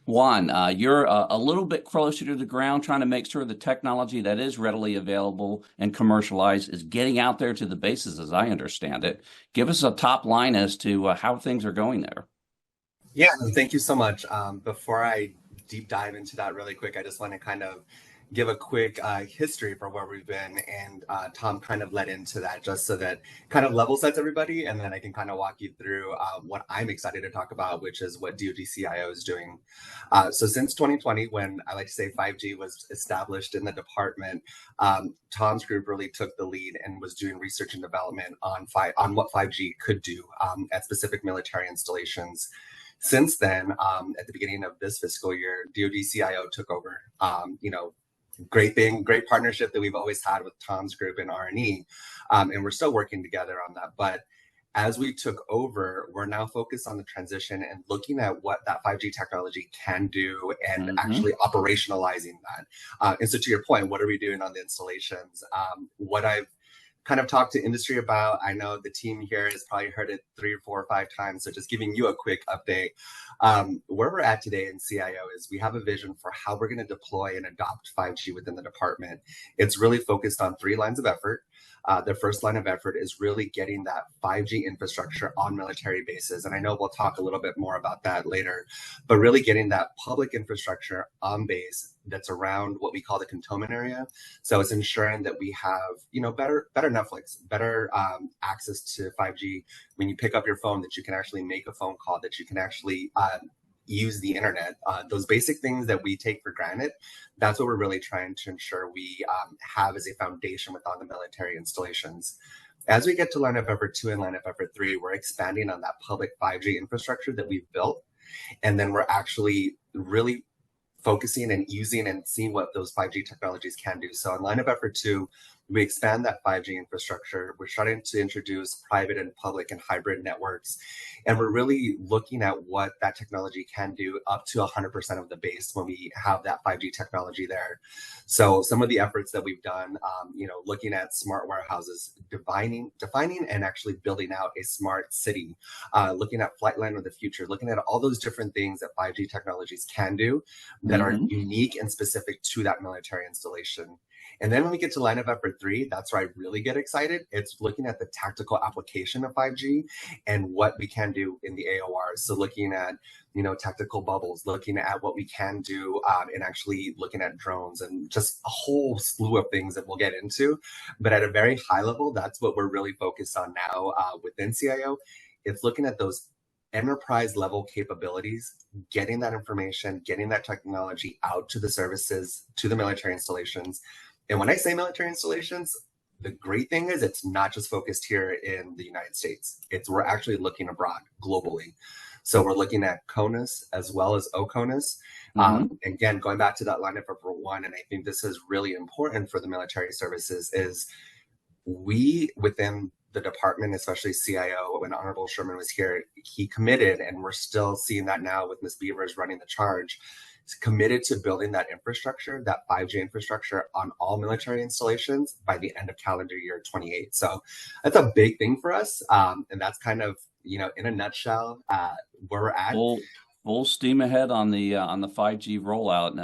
One, you're a little bit closer to the ground, trying to make sure the technology that is readily available and commercialized is getting out there to the bases, as I understand it. Give us a top line as to how things are going there. Yeah, no, thank you so much. Before I deep dive into that really quick, I just want to kind of give a quick history for where we've been. And Tom kind of led into that just so that kind of level sets everybody. And then I can kind of walk you through what I'm excited to talk about, which is what DoD CIO is doing. So since 2020, when I like to say 5G was established in the department, Tom's group really took the lead and was doing research and development on what 5G could do at specific military installations. Since then, at the beginning of this fiscal year, DoD CIO took over. Great thing, great partnership that we've always had with Tom's group and R&E, and we're still working together on that. But as we took over, we're now focused on the transition and looking at what that 5G technology can do and Hmm. actually operationalizing that. And so to your point, what are we doing on the installations? What I've kind of talked to industry about. I know the team here has probably heard it 3 or 4 or 5 times. So just giving you a quick update. Where we're at today in CIO is we have a vision for how we're going to deploy and adopt 5G within the department. It's really focused on 3 lines of effort. The first line of effort is really getting that 5G infrastructure on military bases. And I know we'll talk a little bit more about that later, but really getting that public infrastructure on base that's around what we call the cantonment area. So it's ensuring that we have, better Netflix, better access to 5G. When you pick up your phone, that you can actually make a phone call, that you can actually use the internet. Those basic things that we take for granted, that's what we're really trying to ensure we have as a foundation with all the military installations. As we get to line of effort 2 and line of effort 3, we're expanding on that public 5G infrastructure that we've built. And then we're actually really focusing and using and seeing what those 5G technologies can do. So in line of effort 2, we expand that 5G infrastructure. We're starting to introduce private and public and hybrid networks. And we're really looking at what that technology can do up to 100% of the base when we have that 5G technology there. So some of the efforts that we've done, looking at smart warehouses, defining and actually building out a smart city, looking at flight line of the future, looking at all those different things that 5G technologies can do that are Hmm. unique and specific to that military installation. And then when we get to line of effort 3, that's where I really get excited. It's looking at the tactical application of 5G and what we can do in the AOR. So looking at, tactical bubbles, looking at what we can do and actually looking at drones and just a whole slew of things that we'll get into. But at a very high level, that's what we're really focused on now within CIO. It's looking at those enterprise level capabilities, getting that information, getting that technology out to the services, to the military installations. And when I say military installations, the great thing is it's not just focused here in the United States. We're actually looking abroad globally. So we're looking at CONUS as well as OCONUS. Hmm. Again, going back to that line up for 1, and I think this is really important for the military services, is we within the department, especially CIO, when Honorable Sherman was here, he committed, and we're still seeing that now with Ms. Beavers running the charge, committed to building that infrastructure, that 5G infrastructure on all military installations by the end of calendar year 28. So that's a big thing for us. And that's kind of, in a nutshell, where we're at. Full steam ahead on the 5G rollout.